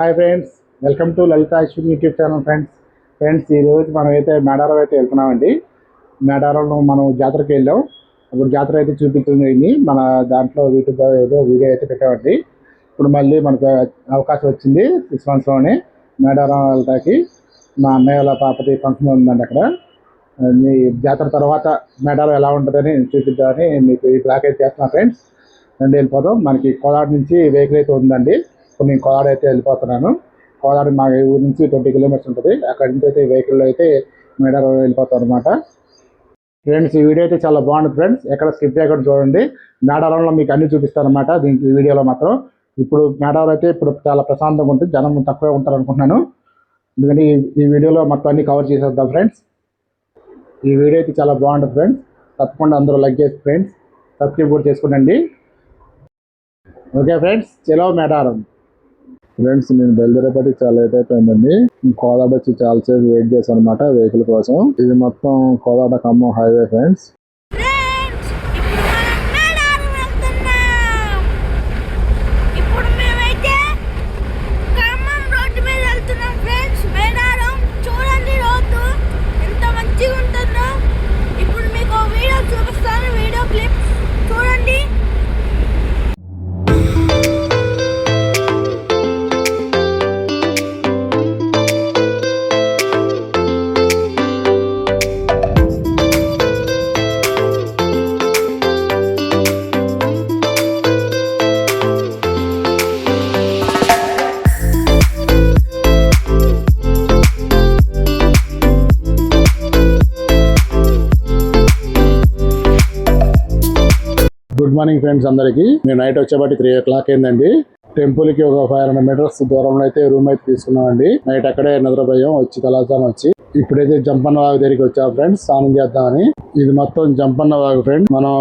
Hi friends, welcome to Lalitha Ashwin YouTube channel. Friends ఈరోజు మనం అయితే మేడారం అయితే వెళ్తున్నామండి. మేడారంలో మనం జాతరకి వెళ్ళాం. ఇప్పుడు జాతర అయితే చూపించింది మన దాంట్లో యూట్యూబ్ ఏదో వీడియో అయితే పెట్టామండి. ఇప్పుడు మళ్ళీ మనకు అవకాశం వచ్చింది 6 monthsలోనే మేడారం వెళ్ళటానికి. మా అన్నయ్య వాళ్ళ పాపది ఫంక్షన్ ఉందండి అక్కడ. మీ జాతర తర్వాత మేడారం ఎలా ఉంటుందని చూపిద్దామని మీకు ఈ బ్లాగ్ అయితే చేస్తున్నాను ఫ్రెండ్స్. రండి వెళ్ళిపోదాం. మనకి కోలాడ నుంచి వెహికల్ అయితే ఉందండి. ఇప్పుడు నేను కోలాడ అయితే వెళ్ళిపోతున్నాను. కోలాడ మా ఊరు నుంచి 20 kilometers ఉంటుంది. అక్కడి నుంచి అయితే వెహికల్లో అయితే మేడారం వెళ్ళిపోతాం అనమాట. ఫ్రెండ్స్ ఈ వీడియో అయితే చాలా బాగుంటుంది ఫ్రెండ్స్, ఎక్కడ స్కిప్ చేయకుండా చూడండి. మేడారంలో మీకు అన్ని చూపిస్తాను అనమాట దీంట్లో ఈ వీడియోలో మాత్రం. ఇప్పుడు మేడారం అయితే ఇప్పుడు చాలా ప్రశాంతంగా ఉంటుంది, జనం తక్కువే ఉంటారు అనుకుంటున్నాను. ఎందుకంటే ఈ వీడియోలో మొత్తం అన్ని కవర్ చేసేద్దాం ఫ్రెండ్స్. ఈ వీడియో అయితే చాలా బాగుంటుంది ఫ్రెండ్స్, తప్పకుండా అందరూ లైక్ చేసి ఫ్రెండ్స్ సబ్స్క్రైబ్ కూడా చేసుకోండి. ఓకే ఫ్రెండ్స్, చలో మేడారం. ఫ్రెండ్స్ నేను బయలుదేరేపటికి చాలా లేట్ అయిపోయిందండి. కోదాడ వచ్చి చాలాసేపు వెయిట్ చేశాను అనమాట వెహికల్ కోసం. ఇది మొత్తం Kodad Khammam highway friends. Good morning friends అందరికి. మేము నైట్ వచ్చేబట్టి 3 o'clock అయిందండి. టెంపుల్ కి ఒక 500 meters దూరంలో అయితే రూమ్ అయితే తీసుకున్నామండి. నైట్ అక్కడే నిద్రపోయాం వచ్చి తలాసానం వచ్చి. ఇప్పుడైతే జంపన్న వాగు దగ్గరికి వచ్చాం ఫ్రెండ్స్ స్నానం చేద్దామని. ఇది మొత్తం జంపన్న వాగు ఫ్రెండ్స్. మనం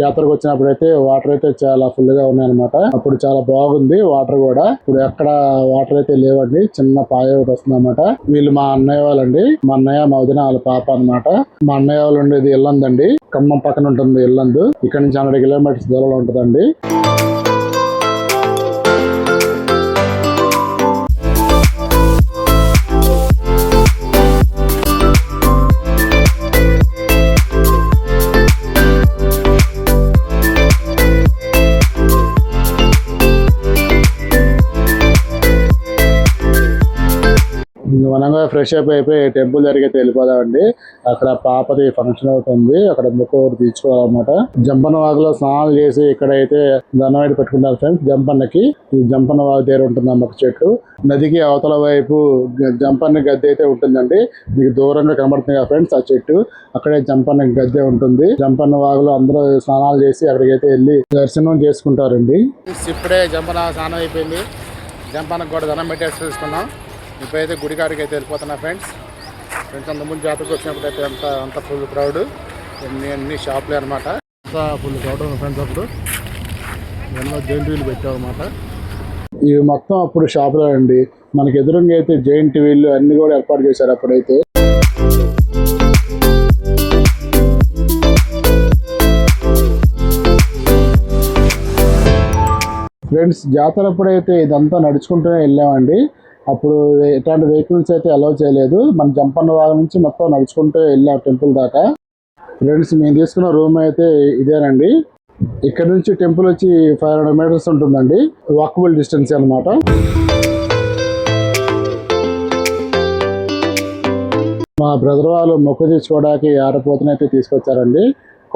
జాతరకు వచ్చినప్పుడు అయితే వాటర్ అయితే చాలా ఫుల్ గా ఉన్నాయన్నమాట. అప్పుడు చాలా బాగుంది వాటర్ కూడా. ఇప్పుడు ఎక్కడ వాటర్ అయితే లేవండి, చిన్న పాయ ఒకటి వస్తుంది అనమాట. వీళ్ళు మా అన్నయ్య వాళ్ళండి. మా అన్నయ్య మా వదిన వాళ్ళ పాప అనమాట. మా అన్నయ్య వాళ్ళు ఉండేది ఇల్లందండి, ఖమ్మం పక్కన ఉంటుంది ఇల్లందు. ఇక్కడ నుంచి 100 kilometers దూరంలో ఉంటుందండి. మనంగా ఫ్రెష్ అప్ అయిపోయి టెంపుల్ దగ్గరికి అయితే వెళ్ళిపోదామండి. అక్కడ పాపది ఫంక్షన్ ఒకటి ఉంది, అక్కడ ముక్క ఒకటి తీసుకోవాలన్నమాట. జంపన్న వాగులో స్నానాలు చేసి ఇక్కడైతే దండం పెట్టుకుంటారు ఫ్రెండ్స్ జంపన్నకి. ఈ జంపన్న వాగు దగ్గర ఉంటుంది అమ్మక చెట్టు. నదికి అవతల వైపు జంపన్న గద్దె అయితే ఉంటుందండి. మీకు దూరంగా కనబడుతుంది కదా ఫ్రెండ్స్ ఆ చెట్టు, అక్కడే జంపన్న గద్దె ఉంటుంది. జంపన్న వాగులో అందరూ స్నానాలు చేసి అక్కడికైతే వెళ్ళి దర్శనం చేసుకుంటారండి. ఇప్పుడే జంపన్న స్నానం అయిపోయింది, జంపన్నకు కూడా దండం పెట్టేసి తీసుకున్నాం. ఇప్పుడైతే గుడికాడికి అయితే వెళ్ళిపోతున్నా ఫ్రెండ్స్. అంతకుముందు జాతరకు వచ్చినప్పుడు అయితే అంత ఫుల్ క్రౌడ్, అన్ని షాపులే అనమాట. అంతా ఫుల్ క్రౌడ్ ఉంది ఫ్రెండ్స్. అప్పుడు ఎన్నో జైంట్ వీల్ పెట్టామన్నమాట. ఇవి మొత్తం అప్పుడు షాపులే అండి. మనకి ఎదురుగా అయితే జైంట్ వీళ్ళు అన్ని కూడా ఏర్పాటు చేశారు అప్పుడైతే. ఫ్రెండ్స్ జాతర అప్పుడైతే ఇదంతా నడుచుకుంటూనే వెళ్ళామండి. అప్పుడు ఎట్లాంటి వెహికల్స్ అయితే అలౌ చేయలేదు. మన జంపన్న వాగు నుంచి మొత్తం నడుచుకుంటూ వెళ్ళాం టెంపుల్ దాకా. ఫ్రెండ్స్ మేము తీసుకున్న రూమ్ అయితే ఇదేనండి. ఇక్కడ నుంచి టెంపుల్ వచ్చి 500 meters ఉంటుందండి, వాకబుల్ డిస్టెన్స్ అనమాట. మా బ్రదర్ వాళ్ళు మొక్కు తీసుకోవడానికి ఆరపోతనైతే తీసుకొచ్చారండి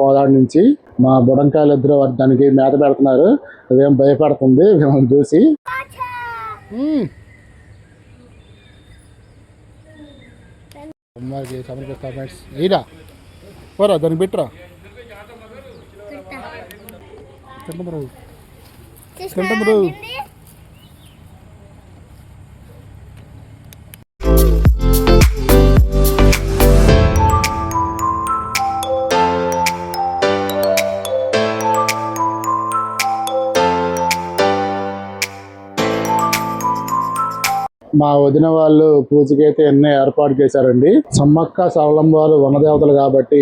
కోదాడ నుంచి. మా బుడంకాయలు ఇద్దరు దానికి మేత పెడుతున్నారు. అదేం భయపడుతుంది మిమ్మల్ని చూసి. అమ్మాయికి సమర్పిస్తా ఫ్రెండ్స్. ఈరా పోరా దానికి పెట్టరా, తింటరు తింటరు. మా వదిన వాళ్ళు పూజకైతే ఎన్నో ఏర్పాటు చేశారండి. సమ్మక్క సారలమ్మ వారు వనదేవతలు కాబట్టి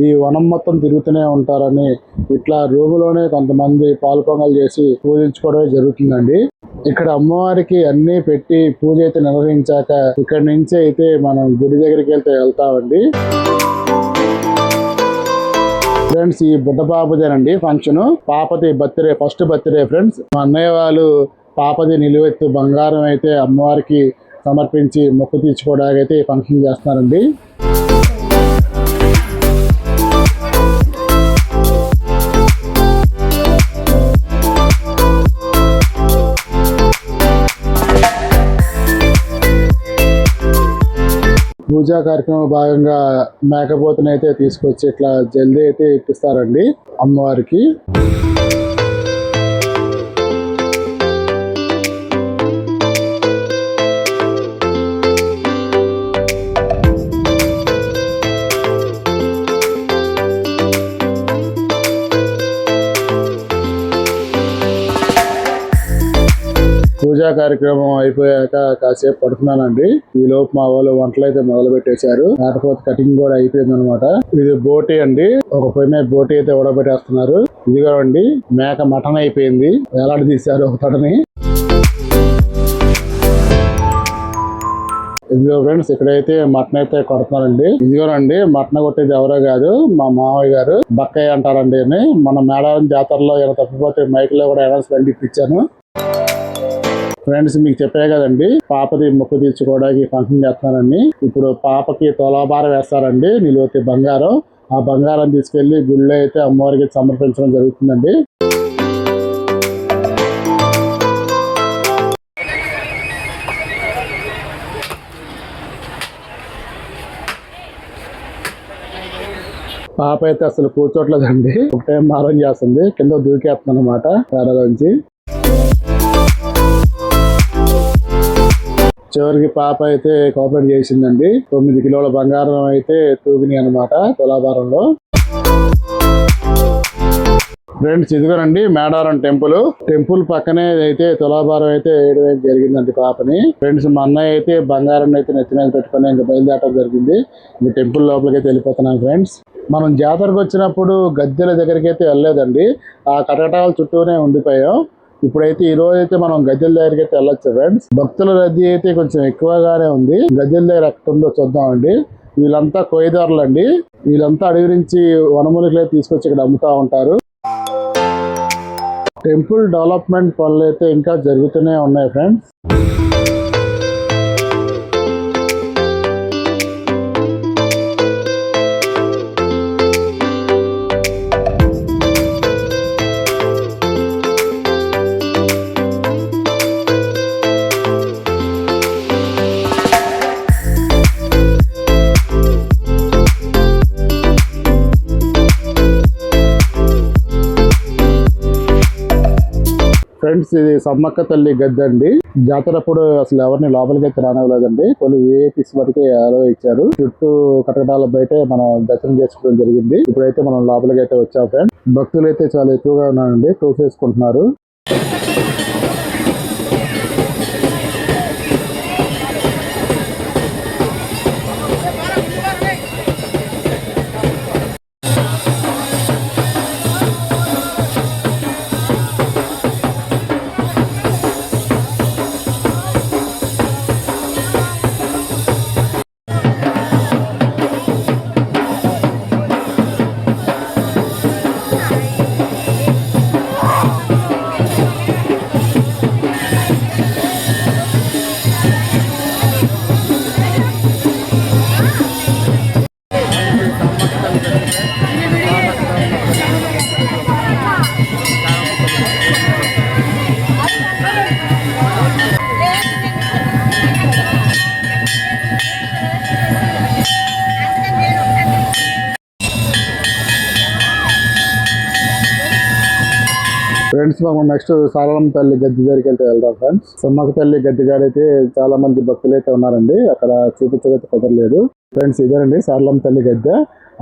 ఈ వనం మొత్తం తిరుగుతూనే ఉంటారని ఇట్లా రూములోనే కొంతమంది పాలు పొంగల్ చేసి పూజించుకోవడమే జరుగుతుందండి. ఇక్కడ అమ్మవారికి అన్ని పెట్టి పూజ అయితే నిర్వహించాక ఇక్కడ నుంచి అయితే మనం గుడి దగ్గరికి వెళ్తామండి. ఫ్రెండ్స్ ఈ బుడ్డ పాపదేనండి ఫంక్షన్. పాపది బర్త్డే, ఫస్ట్ బర్త్డే ఫ్రెండ్స్. మా అన్నయ్య వాళ్ళు పాపది నిలువెత్తు బంగారం అయితే అమ్మవారికి సమర్పించి మొక్కు తీర్చుకోవడానికి అయితే ఫంక్షన్ చేస్తున్నారండి. పూజా కార్యక్రమం భాగంగా మేకపోతుని అయితే తీసుకొచ్చి ఇట్లా జల్దీ అయితే ఇప్పిస్తారండి అమ్మవారికి. పూజా కార్యక్రమం అయిపోయాక కాసేపు పడుతున్నానండి. ఈ లోపు మా వాళ్ళు వంటలు అయితే మొదలు పెట్టేశారు. కాకపోతే కటింగ్ కూడా అయిపోయింది అనమాట. ఇది బోటి అండి. ఒక పొయ్యి మీద బోటి అయితే ఉడబెట్టేస్తున్నారు. ఇదిగో అండి మేక మటన్ అయిపోయింది. వేలాడి తీశారు ఒక తడని. ఇదిగో ఫ్రెండ్స్ ఇక్కడైతే మటన్ అయితే కొడుతున్నారండి. ఇదిగోనండి మటన్ కొట్టేది ఎవరో కాదు, మా మామయ్య గారు. బక్కయ్య అంటారండి. మన మేడారం జాతరలో ఏమైనా తప్పిపోతే మైక్ లో కూడా అనౌన్స్మెంట్ ఇప్పించాను. ఫ్రెండ్స్ మీకు చెప్పే కదండి పాపది మొక్కు తీర్చుకోవడానికి ఫంక్షన్ చేస్తున్నారండి. ఇప్పుడు పాపకి తులాభారం వేస్తారండి, నిలువెత్తు బంగారం. ఆ బంగారం తీసుకెళ్లి గుళ్ళో అయితే అమ్మవారికి సమర్పించడం జరుగుతుందండి. పాప అయితే అసలు కూర్చోట్లేదండి. ఒక టైం మారం చేస్తుంది, కింద దూకేస్తుంది అనమాట నుంచి. చివరికి పాప అయితే కోఆపరేట్ చేసిందండి. 9 కిలోల బంగారం అయితే తూగినాయి అనమాట తులాభారంలో. ఫ్రెండ్స్ ఇదిగోనండి మేడారం టెంపుల్ పక్కనే అయితే తులాభారం అయితే వేయడం జరిగిందండి పాపని. ఫ్రెండ్స్ మా అన్నయ్య అయితే బంగారం అయితే నెత్తి మీద పెట్టుకుని ఇంకా బయలుదేరడం జరిగింది. ఇంకా టెంపుల్ లోపలికి అయితే వెళ్ళిపోతున్నాం ఫ్రెండ్స్. మనం జాతరకు వచ్చినప్పుడు గద్దెల దగ్గరికి అయితే వెళ్ళలేదండి, ఆ కటకటాల చుట్టూనే ఉండిపోయాం. ఇప్పుడైతే ఈ రోజు అయితే మనం గద్దెల దగ్గరికి అయితే వెళ్ళొచ్చు ఫ్రెండ్స్. భక్తుల రద్దీ అయితే కొంచెం ఎక్కువగానే ఉంది. గద్దెల దగ్గర ఎక్కడ ఉందో చూద్దామండి. వీళ్ళంతా కొయ్యదారులు అండి. వీళ్ళంతా అడవి నుంచి వనమూలికలు తీసుకొచ్చి ఇక్కడ అమ్ముతా ఉంటారు. టెంపుల్ డెవలప్మెంట్ పనులు అయితే ఇంకా జరుగుతూనే ఉన్నాయి ఫ్రెండ్స్. ఫ్రెండ్స్ ఇది సమ్మక్క తల్లి గద్దె అండి. జాతరప్పుడు అసలు ఎవరిని లోపలికి అయితే రానివ్వలేదండి. కొన్ని విఐపీస్ వరకే అలో ఇచ్చారు. చుట్టూ కటకటాల బయటే మనం దర్శనం చేసుకోవడం జరిగింది. ఇప్పుడైతే మనం లోపలికి అయితే వచ్చాం ఫ్రెండ్స్. భక్తులు అయితే చాలా ఎక్కువగా ఉన్నారండి, ప్రూఫ్ చేసుకుంటున్నారు. ఫ్రెండ్స్ మనం నెక్స్ట్ సాలమ్మ తల్లి గద్దె దగ్గరికి అయితే వెళ్దాం ఫ్రెండ్స్. సమ్మక్క తల్లి గద్దె గాడైతే చాలా మంది భక్తులు అయితే ఉన్నారండి, అక్కడ చూపించడానికి కుదరలేదు. ఫ్రెండ్స్ ఇదేనండి సాలమ్మ తల్లి గద్దె.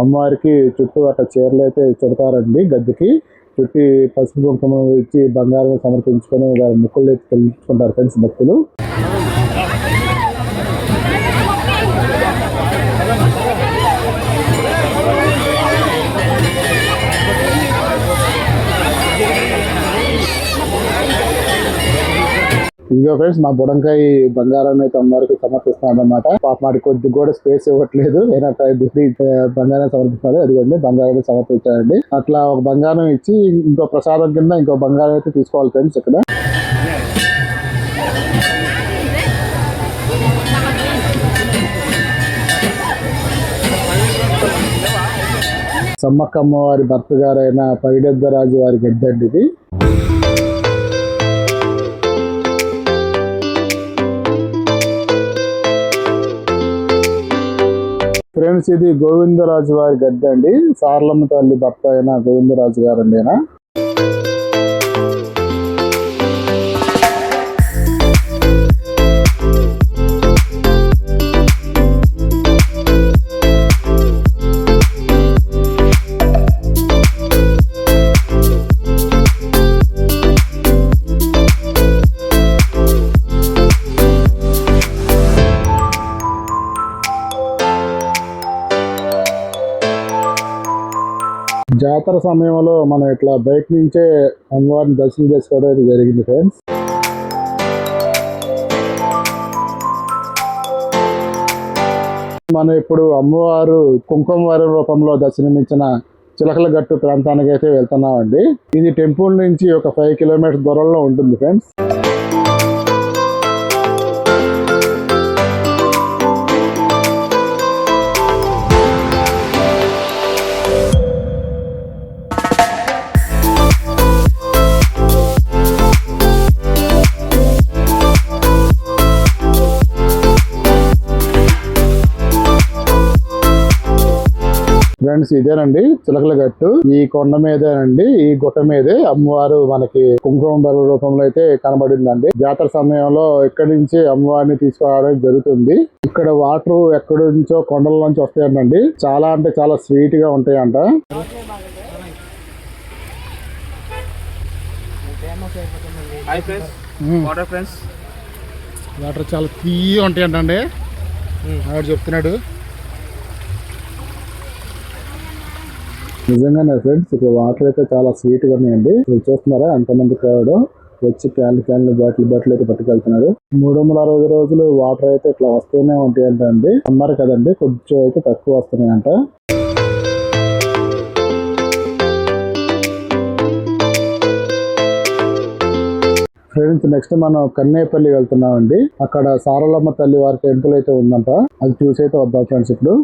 అమ్మవారికి చుట్టూ అట్లా చీరలు అయితే చుడతారండి. గద్దెకి చుట్టి పసుపు కుంకుమ ఇచ్చి బంగారం సమర్పించుకొని ముక్కులు అయితే తెలుసుకుంటారు ఫ్రెండ్స్ భక్తులు. ఇదిగో ఫ్రెండ్స్ మా బుడంకాయ బంగారాన్ని అయితే అమ్మవారికి సమర్పిస్తున్నాడు అనమాట. పాప మాటి కొద్ది కూడా స్పేస్ ఇవ్వట్లేదు, బంగారం సమర్పిస్తున్నాడు. అదిగోండి బంగారాన్ని సమర్పించాడండి. అట్లా ఒక బంగారం ఇచ్చి ఇంకో ప్రసాదం కింద ఇంకో బంగారం అయితే తీసుకోవాలి ఫ్రెండ్స్. ఇక్కడ సమ్మక్క అమ్మవారి భర్త గారైన పైడెద్దరాజు వారి గడ్డండి ఇది. ఫ్రెండ్స్ ఇది గోవిందరాజు వారి గద్దె అండి. సారలమ్మ తల్లి భర్త అయిన గోవిందరాజు గారు అండి. జాతర సమయంలో మనం ఇట్లా బయట నుంచే అమ్మవారిని దర్శనం చేసుకోవడం జరిగింది ఫ్రెండ్స్. మనం ఇప్పుడు అమ్మవారు కుంకుమవారి రూపంలో దర్శనమిచ్చిన చిలకలగట్టు ప్రాంతానికి అయితే వెళ్తున్నామండి. ఇది టెంపుల్ నుంచి ఒక 5 కిలోమీటర్స్ దూరంలో ఉంటుంది ఫ్రెండ్స్. ఫ్రెండ్స్ ఇదేనండి చిలకలగట్టు. ఈ కొండ మీదేనండి, ఈ గుట్ట మీదే అమ్మవారు మనకి కుంకుమ బరువు రూపంలో అయితే కనబడిందండి. జాతర సమయంలో ఇక్కడి నుంచి అమ్మవారిని తీసుకురావడం జరుగుతుంది. ఇక్కడ వాటర్ ఎక్కడి నుంచో కొండల నుంచి వస్తాయంటండి. చాలా అంటే చాలా స్వీట్ గా ఉంటాయంట. వాటర్ చాలా తీయ ఉంటాయంటండి ఆవిడ చెప్తున్నాడు. నిజంగానే ఫ్రెండ్స్ ఇక్కడ వాటర్ అయితే చాలా స్వీట్ గా ఉన్నాయండి. మీరు చూస్తున్నారా ఎంతమంది క్రౌడ్ వచ్చి క్యాన్లు బాటిల్ అయితే పట్టుకెళ్తున్నారు. 360 రోజులు వాటర్ అయితే ఇట్లా వస్తూనే ఉంటాయంటండి. సమ్మర్ కదండి కొంచెం అయితే తక్కువ వస్తున్నాయంట. ఫ్రెండ్స్ నెక్స్ట్ మనం కన్నేపల్లి వెళ్తున్నామండి. అక్కడ సారలమ్మ తల్లి వారి టెంపుల్ అయితే ఉందంట. అది చూసి అయితే వద్దాం ఫ్రెండ్స్. ఇప్పుడు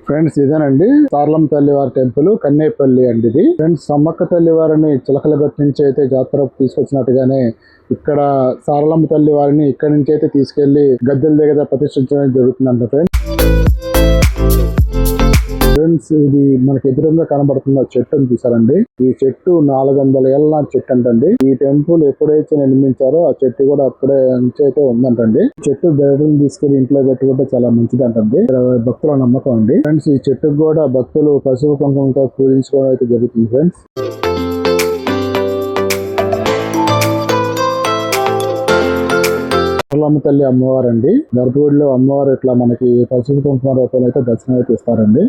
ఫ్రెండ్స్ ఇదేనండి సారలమ్మ తల్లి వారి టెంపుల్ కన్నేపల్లి అండి ఇది. ఫ్రెండ్స్ సమ్మక్క తల్లి వారిని చిలకలగట్టు నుంచి అయితే జాతరకు తీసుకొచ్చినట్టుగానే ఇక్కడ సారలమ్మ తల్లి వారిని ఇక్కడ నుంచి అయితే తీసుకెళ్లి గద్దెల దగ్గర ప్రతిష్ఠించడం జరుగుతుందంట ఫ్రెండ్స్. ఫ్రెండ్స్ ఇది మనకి ఎదురుగా కనబడుతున్న చెట్టును చూసారండి. ఈ చెట్టు 400 ఏళ్ళ చెట్టు అంటండి. ఈ టెంపుల్ ఎప్పుడైతే నిర్మించారో ఆ చెట్టు కూడా అప్పుడే నుంచి అయితే ఉందంటండి. చెట్టు బయటను తీసుకెళ్లి ఇంట్లో పెట్టుకుంటే చాలా మంచిది అంటండి. భక్తుల నమ్మకం అండి. ఫ్రెండ్స్ ఈ చెట్టుకు కూడా భక్తులు పసుపు కుంకుమతో పూజించుకోవడం అయితే జరుగుతుంది ఫ్రెండ్స్. సారలమ్మ తల్లి అమ్మవారు అండి. గర్భగుడిలో అమ్మవారు ఇట్లా మనకి పసుపు కుంకుమ రూపంలో అయితే దర్శనం అయితే ఇస్తారండి.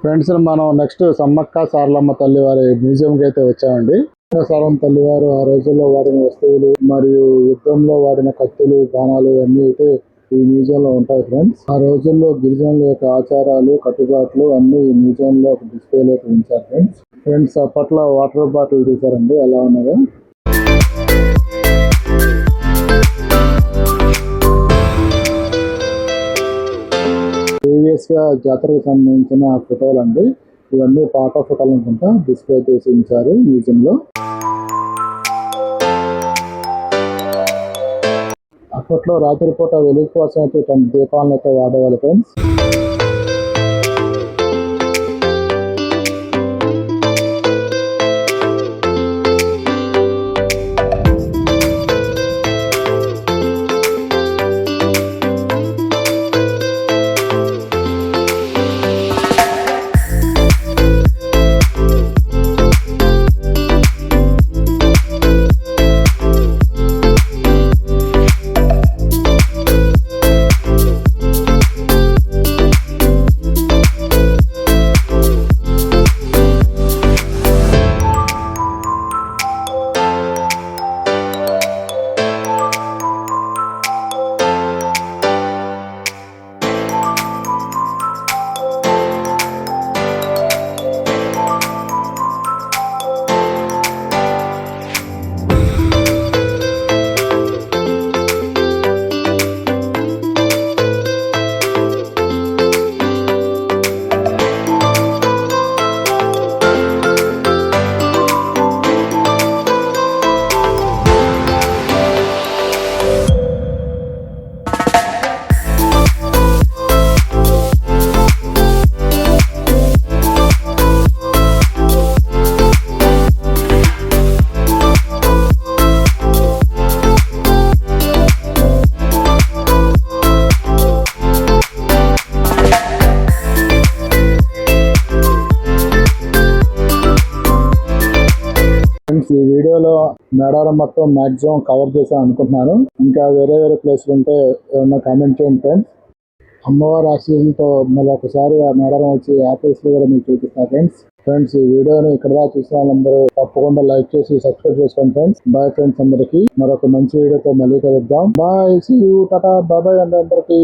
ఫ్రెండ్స్ మనం నెక్స్ట్ సమ్మక్క సారలమ్మ తల్లి వారి మ్యూజియం కి అయితే వచ్చామండి. సారలమ్మ తల్లి వారు ఆ రోజుల్లో వాడిన వస్తువులు మరియు యుద్ధంలో వాడిన కత్తులు బాణాలు అన్ని అయితే ఈ మ్యూజియం లో ఉంటాయి ఫ్రెండ్స్. ఆ రోజుల్లో గిరిజనుల యొక్క ఆచారాలు కట్టుబాట్లు అన్ని ఈ మ్యూజియం లో ఒక డిస్ప్లేలో ఉంచారు ఫ్రెండ్స్. ఫ్రెండ్స్ అప్పట్లో వాటర్ బాటిల్ చూసారండి ఎలా ఉన్నాయో. ప్రీవియస్ గా జాతరకు సంబంధించిన ఫోటోలు అండి. ఇవన్నీ పాత ఫోటోలు అనుకుంటా డిస్ప్లే చేసి ఉంచారు మ్యూజియం లో. అప్పట్లో రాత్రిపూట వెలుగు కోసం అయితే తన దీపాలను అయితే వాడేవాళ్ళు ఫ్రెండ్స్. ఈ వీడియోలో మేడారం మొత్తం మాక్సిమం కవర్ చేశాను అనుకుంటున్నాను. ఇంకా వేరే వేరే ప్లేస్లు ఉంటే ఏమన్నా కామెంట్ చేయండి ఫ్రెండ్స్. అమ్మవారి ఆశీస్సులతో మళ్ళీ ఒకసారి ఆ మేడారం వచ్చి యాపిల్స్ కూడా మీకు చూపిస్తాను ఫ్రెండ్స్. ఈ వీడియోని ఇక్కడ దాకా చూసిన వాళ్ళందరూ తప్పకుండా లైక్ చేసి సబ్స్క్రైబ్ చేసుకోండి ఫ్రెండ్స్. బాయ్ ఫ్రెండ్స్ అందరికి. మరొక మంచి వీడియోతో మళ్ళీ కలుద్దాం. బాయ్, సీ యూ, టాటా, బాబాయ్ అండి అందరికి.